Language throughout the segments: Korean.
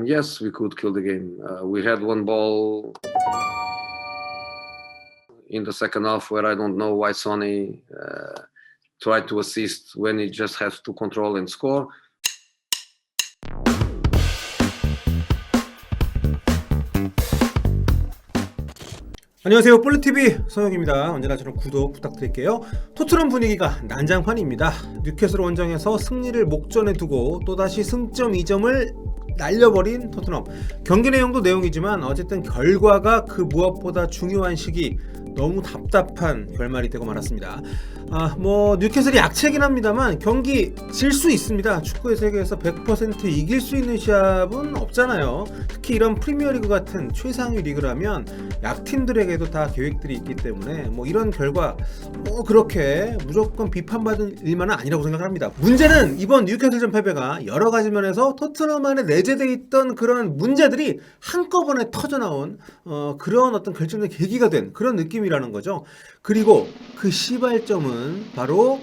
Yes, we could kill the game. We had one ball in the second half where I don't know why Sonny tried to assist when he just has to control and score. 안녕하세요, 볼리TV 성혁입니다. 언제나처럼 구독 부탁드릴게요. 토트넘 분위기가 난장판입니다. 뉴캐슬 원정에서 승리를 목전에 두고 또다시 승점 2점을 날려버린 토트넘. 경기 내용도 내용이지만 어쨌든 결과가 그 무엇보다 중요한 시기, 너무 답답한 결말이 되고 말았습니다. 뉴캐슬이 약체긴 합니다만 경기 질 수 있습니다. 축구의 세계에서 100% 이길 수 있는 시합은 없잖아요. 특히 이런 프리미어리그 같은 최상위 리그라면 약팀들에게도 다 계획들이 있기 때문에 이런 결과 그렇게 무조건 비판받을 일만은 아니라고 생각합니다. 문제는 이번 뉴캐슬전 패배가 여러 가지 면에서 토트넘 안에 내재되어 있던 그런 문제들이 한꺼번에 터져나온 그런 어떤 결정적 계기가 된 그런 느낌이라는 거죠. 그리고 그 시발점은 바로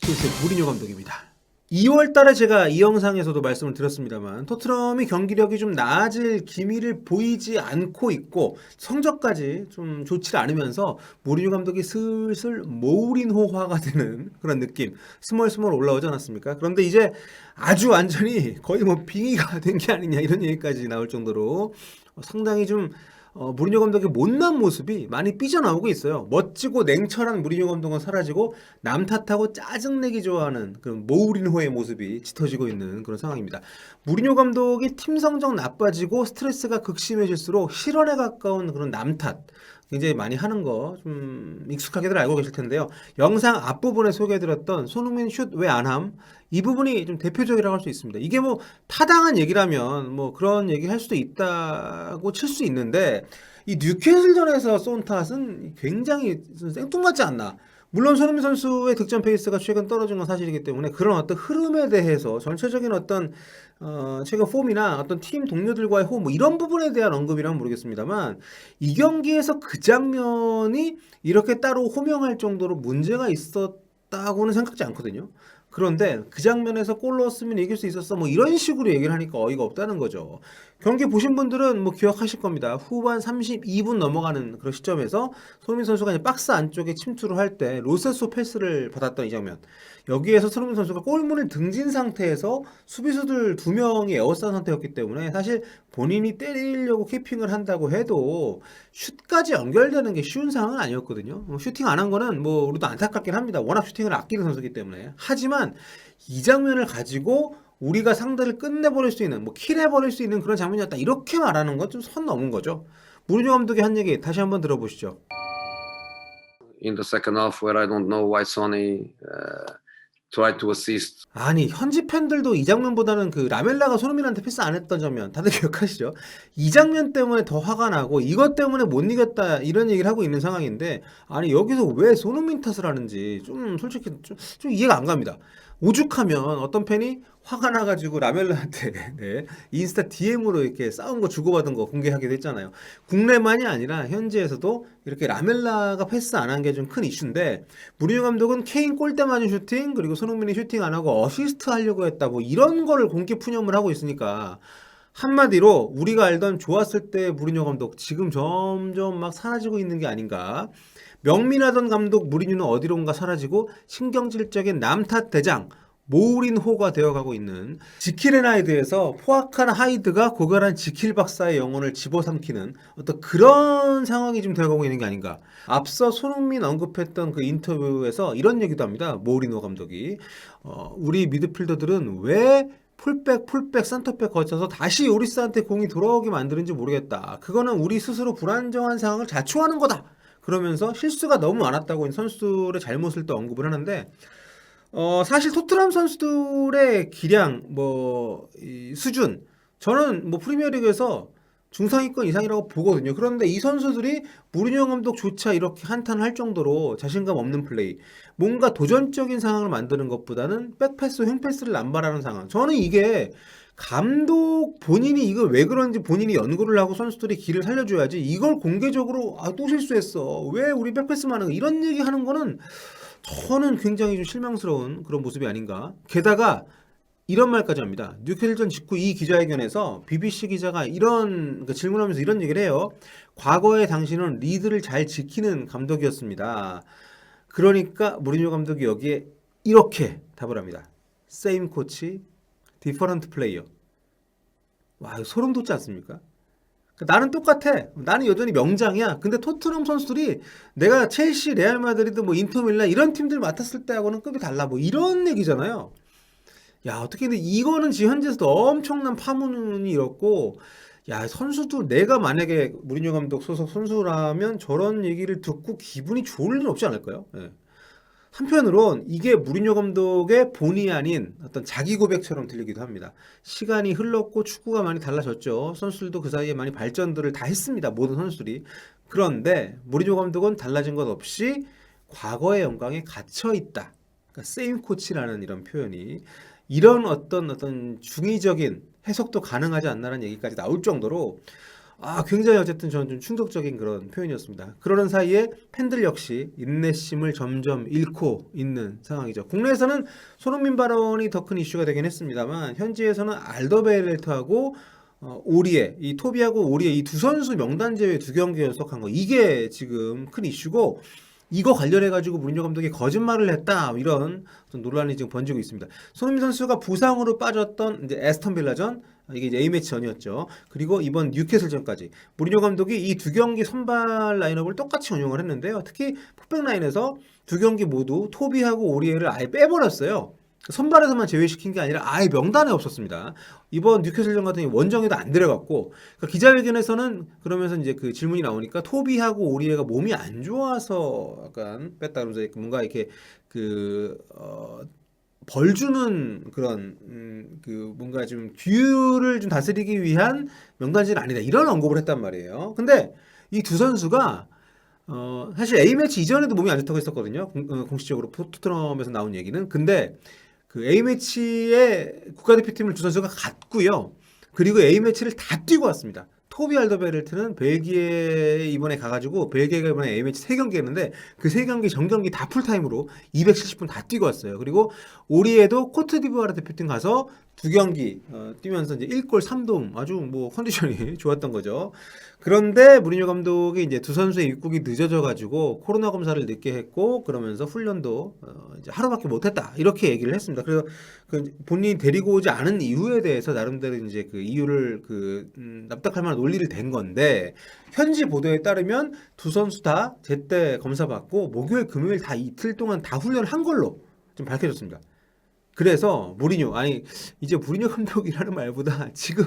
슬슬 무리뉴 감독입니다. 2월달에 제가 이 영상에서도 말씀을 드렸습니다만 토트넘이 경기력이 좀 나아질 기미를 보이지 않고 있고 성적까지 좀 좋지 않으면서 무리뉴 감독이 슬슬 모우린호화가 되는 그런 느낌, 스멀스멀 올라오지 않았습니까? 그런데 이제 아주 완전히 거의 빙의가 된 게 아니냐 이런 얘기까지 나올 정도로 상당히 좀 무리뉴 감독의 못난 모습이 많이 삐져나오고 있어요. 멋지고 냉철한 무리뉴 감독은 사라지고 남 탓하고 짜증내기 좋아하는 그 모우린호의 모습이 짙어지고 있는 그런 상황입니다. 무리뉴 감독이 팀 성적 나빠지고 스트레스가 극심해질수록 실언에 가까운 그런 남 탓 굉장히 많이 하는 거 좀 익숙하게들 알고 계실 텐데요. 영상 앞부분에 소개해드렸던 손흥민 슛 왜 안 함? 이 부분이 좀 대표적이라고 할 수 있습니다. 이게 타당한 얘기라면 그런 얘기 할 수도 있다고 칠 수 있는데 이 뉴캐슬전에서 쏜 탓은 굉장히 생뚱맞지 않나. 물론 손흥민 선수의 득점 페이스가 최근 떨어진 건 사실이기 때문에 그런 어떤 흐름에 대해서 전체적인 어떤 최근 폼이나 어떤 팀 동료들과의 호흡 이런 부분에 대한 언급이라면 모르겠습니다만 이 경기에서 그 장면이 이렇게 따로 호명할 정도로 문제가 있었다고는 생각지 않거든요. 그런데 그 장면에서 골 넣었으면 이길 수 있었어 이런 식으로 얘기를 하니까 어이가 없다는 거죠. 경기 보신 분들은 기억하실 겁니다. 후반 32분 넘어가는 그런 시점에서 손흥민 선수가 이제 박스 안쪽에 침투를 할 때 로세소 패스를 받았던 이 장면. 여기에서 손흥민 선수가 골문을 등진 상태에서 수비수들 2명이 에워싼 상태였기 때문에 사실 본인이 때리려고 키핑을 한다고 해도 슛까지 연결되는 게 쉬운 상황은 아니었거든요. 슈팅 안 한 거는 우리도 안타깝긴 합니다. 워낙 슈팅을 아끼는 선수이기 때문에. 하지만 이 장면을 가지고 우리가 상대를 끝내버릴 수 있는 킬해버릴 수 있는 그런 장면이었다 이렇게 말하는 건 좀 선 넘은 거죠. 무리뉴 감독의 한 얘기 다시 한번 들어보시죠. In the second half where I don't know why Sonny tried to assist. 아니 현지 팬들도 이 장면보다는 그 라멜라가 손흥민한테 패스 안 했던 장면 다들 기억하시죠? 이 장면 때문에 더 화가 나고 이것 때문에 못 이겼다 이런 얘기를 하고 있는 상황인데 아니 여기서 왜 손흥민 탓을 하는지 좀 솔직히 좀 이해가 안 갑니다. 오죽하면 어떤 팬이 화가 나가지고 라멜라한테 인스타 DM으로 이렇게 싸운 거 주고받은 거 공개하기도 했잖아요. 국내만이 아니라 현지에서도 이렇게 라멜라가 패스 안 한 게 좀 큰 이슈인데 무리뉴 감독은 케인 골대 맞은 슈팅 그리고 손흥민이 슈팅 안 하고 어시스트 하려고 했다 이런 거를 공개 푸념을 하고 있으니까 한마디로 우리가 알던 좋았을 때 무리뉴 감독 지금 점점 막 사라지고 있는 게 아닌가. 명민하던 감독 무리뉴는 어디론가 사라지고 신경질적인 남탓 대장 모우린호가 되어가고 있는 지킬앤하이드에서 포악한 하이드가 고결한 지킬 박사의 영혼을 집어삼키는 어떤 그런 상황이 지금 되어가고 있는 게 아닌가. 앞서 손흥민 언급했던 그 인터뷰에서 이런 얘기도 합니다. 모우린호 감독이 우리 미드필더들은 왜 풀백, 센터백 거쳐서 다시 요리스한테 공이 돌아오게 만드는지 모르겠다. 그거는 우리 스스로 불안정한 상황을 자초하는 거다. 그러면서 실수가 너무 많았다고 선수들의 잘못을 또 언급을 하는데 사실 토트넘 선수들의 기량 이 수준 저는 프리미어리그에서 중상위권 이상이라고 보거든요. 그런데 이 선수들이 무리뉴 감독조차 이렇게 한탄할 정도로 자신감 없는 플레이 뭔가 도전적인 상황을 만드는 것보다는 백패스, 횡패스를 남발하는 상황 저는 이게 감독 본인이 이걸 왜 그런지 본인이 연구를 하고 선수들이 길을 살려줘야지 이걸 공개적으로 또 실수했어 왜 우리 백패스만 하는 거 이런 얘기 하는 거는 저는 굉장히 좀 실망스러운 그런 모습이 아닌가. 게다가 이런 말까지 합니다. 뉴캐슬전 직후 이 기자회견에서 BBC 기자가 이런 질문하면서 이런 얘기를 해요. 과거에 당신은 리드를 잘 지키는 감독이었습니다. 그러니까 무리뉴 감독이 여기에 이렇게 답을 합니다. Same coach, different player. 와, 이거 소름 돋지 않습니까? 나는 똑같아. 나는 여전히 명장이야. 근데 토트넘 선수들이 내가 첼시, 레알 마드리드, 뭐 인터밀란 이런 팀들 맡았을 때하고는 급이 달라. 뭐 이런 얘기잖아요. 야, 어떻게 근데 이거는 지금 현지에서도 엄청난 파문이 일었고, 야, 선수도 내가 만약에 무리뉴 감독 소속 선수라면 저런 얘기를 듣고 기분이 좋을 일은 없지 않을까요? 예. 한편으론 이게 무리뉴 감독의 본의 아닌 어떤 자기 고백처럼 들리기도 합니다. 시간이 흘렀고 축구가 많이 달라졌죠. 선수들도 그 사이에 많이 발전들을 다 했습니다. 모든 선수들이. 그런데 무리뉴 감독은 달라진 것 없이 과거의 영광에 갇혀 있다. 그러니까 세임 코치라는 이런 표현이 이런 어떤 중의적인 해석도 가능하지 않나라는 얘기까지 나올 정도로 굉장히 어쨌든 저는 좀 충격적인 그런 표현이었습니다. 그러는 사이에 팬들 역시 인내심을 점점 잃고 있는 상황이죠. 국내에서는 손흥민 발언이 더 큰 이슈가 되긴 했습니다만 현지에서는 알더베일레트하고 오리에 이 토비하고 오리에 이 두 선수 명단 제외 두 경기 연속한 거 이게 지금 큰 이슈고 이거 관련해 가지고 무리뉴 감독이 거짓말을 했다 이런 어떤 논란이 지금 번지고 있습니다. 손흥민 선수가 부상으로 빠졌던 이제 에스턴 빌라전 이게 이제 A매치 전이었죠. 그리고 이번 뉴캐슬전까지 무리뉴 감독이 이 두 경기 선발 라인업을 똑같이 운영을 했는데요. 특히 포백 라인에서 두 경기 모두 토비하고 오리에를 아예 빼버렸어요. 선발에서만 제외시킨 게 아니라 아예 명단에 없었습니다. 이번 뉴캐슬전 같은 경우 원정에도 안 들어갔고 그러니까 기자회견에서는 그러면서 이제 그 질문이 나오니까 토비하고 오리에가 몸이 안 좋아서 약간 뺐다 그러면서 뭔가 이렇게 벌 주는 그런 그 뭔가 좀 규율을 좀 다스리기 위한 명단지는 아니다 이런 언급을 했단 말이에요. 근데 이 두 선수가 사실 A매치 이전에도 몸이 안 좋다고 했었거든요. 공식적으로 토트넘에서 나온 얘기는. 근데 그 A매치에 국가대표팀을 두 선수가 갔고요. 그리고 A매치를 다 뛰고 왔습니다. 토비 알더베르트는 벨기에에 이번에 가가지고 벨기에가 이번에 A매치 3경기 했는데 그 3경기 전경기 다 풀타임으로 270분 다 뛰고 왔어요. 그리고 오리에도 코트디부아르 대표팀 가서 두 경기 뛰면서 이제 1골 3도움 아주 뭐 컨디션이 좋았던 거죠. 그런데 무리뉴 감독이 이제 두 선수의 입국이 늦어져 가지고 코로나 검사를 늦게 했고 그러면서 훈련도 이제 하루밖에 못 했다. 이렇게 얘기를 했습니다. 그래서 그 본인이 데리고 오지 않은 이유에 대해서 나름대로 이제 그 이유를 납득할 만한 논리를 댄 건데 현지 보도에 따르면 두 선수 다 제때 검사 받고 목요일 금요일 다 이틀 동안 다 훈련을 한 걸로 좀 밝혀졌습니다. 그래서 이제 무리뉴 감독이라는 말보다 지금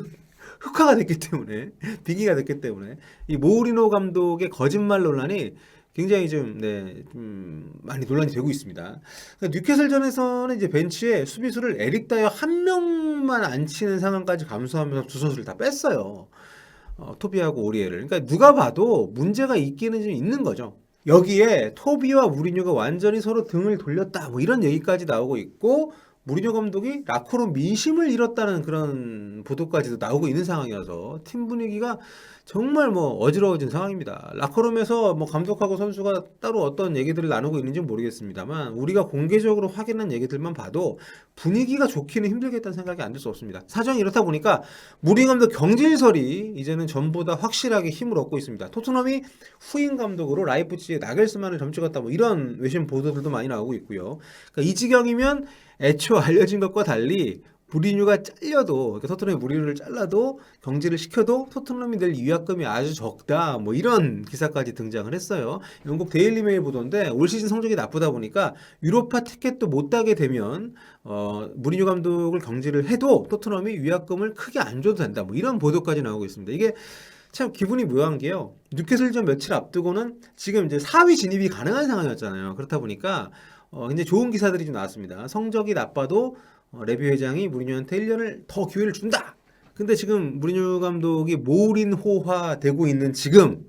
흑화가 됐기 때문에 비기가 됐기 때문에 이 모우리노 감독의 거짓말 논란이 굉장히 좀 많이 논란이 되고 있습니다. 그러니까 뉴캐슬전에서는 이제 벤치에 수비수를 에릭 다이어 한 명만 안 치는 상황까지 감수하면서 두 선수를 다 뺐어요. 토비하고 오리에를. 그러니까 누가 봐도 문제가 있기는 좀 있는 거죠. 여기에 토비와 무리뉴가 완전히 서로 등을 돌렸다 뭐 이런 얘기까지 나오고 있고 무리뉴 감독이 라커로 민심을 잃었다는 그런 보도까지도 나오고 있는 상황이어서 팀 분위기가 정말 뭐 어지러워진 상황입니다. 라커룸에서 뭐 감독하고 선수가 따로 어떤 얘기들을 나누고 있는지 모르겠습니다만 우리가 공개적으로 확인한 얘기들만 봐도 분위기가 좋기는 힘들겠다는 생각이 안 들 수 없습니다. 사정이 이렇다 보니까 무리뉴 감독 경질설이 이제는 전보다 확실하게 힘을 얻고 있습니다. 토트넘이 후임 감독으로 라이프치히의 나겔스만을 점찍었다 뭐 이런 외신 보도들도 많이 나오고 있고요. 그러니까 이 지경이면 애초 알려진 것과 달리 무리뉴가 잘려도 그러니까 토트넘이 무리뉴를 잘라도 경질을 시켜도 토트넘이 낼 위약금이 아주 적다 뭐 이런 기사까지 등장을 했어요. 영국 데일리메일 보도인데 올 시즌 성적이 나쁘다 보니까 유로파 티켓도 못 따게 되면 무리뉴 감독을 경질을 해도 토트넘이 위약금을 크게 안 줘도 된다 뭐 이런 보도까지 나오고 있습니다. 이게 참 기분이 묘한 게요. 뉴캐슬전 며칠 앞두고는 지금 이제 4위 진입이 가능한 상황이었잖아요. 그렇다 보니까 굉장히 좋은 기사들이 좀 나왔습니다. 성적이 나빠도 레비 회장이 무리뉴한테 1년을 더 기회를 준다. 근데 지금 무리뉴 감독이 모린호화 되고 있는 지금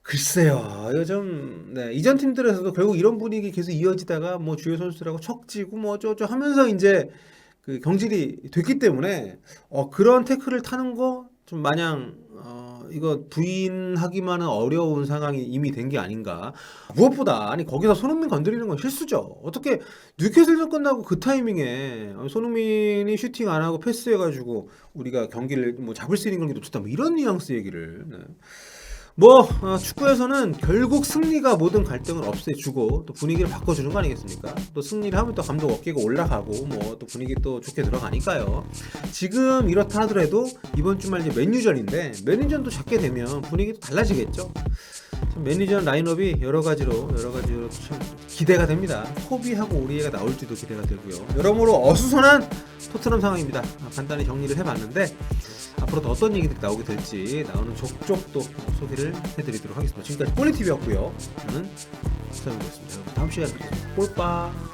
글쎄요. 이거 좀 이전 팀들에서도 결국 이런 분위기 계속 이어지다가 뭐 주요 선수들하고 척지고 뭐 어쩌고 하면서 이제 그 경질이 됐기 때문에 그런 태클을 타는 거 좀 마냥 이거 부인하기만은 어려운 상황이 이미 된 게 아닌가. 무엇보다 아니 거기서 손흥민 건드리는 건 실수죠. 어떻게 뉴캐슬전 끝나고 그 타이밍에 손흥민이 슈팅 안 하고 패스해가지고 우리가 경기를 뭐 잡을 수 있는 경기 놓쳤다 뭐 이런 뉘앙스 얘기를. 네. 뭐 축구에서는 결국 승리가 모든 갈등을 없애주고 또 분위기를 바꿔주는 거 아니겠습니까? 또 승리를 하면 또 감독 어깨가 올라가고 뭐 또 분위기 또 좋게 들어가니까요. 지금 이렇다 하더라도 이번 주말 이제 맨유전인데 맨유전도 잡게 되면 분위기도 달라지겠죠. 참 맨유전 라인업이 여러 가지로 참 기대가 됩니다. 코비하고 오리에가 나올지도 기대가 되고요. 여러모로 어수선한 토트넘 상황입니다. 간단히 정리를 해봤는데 앞으로 더 어떤 얘기들이 나오게 될지 나오는 족족 또 소개를 해드리도록 하겠습니다. 지금까지 폴리TV였고요. 저는 서영이었습니다. 다음 시간에 뵙겠습니다. 꼴빠.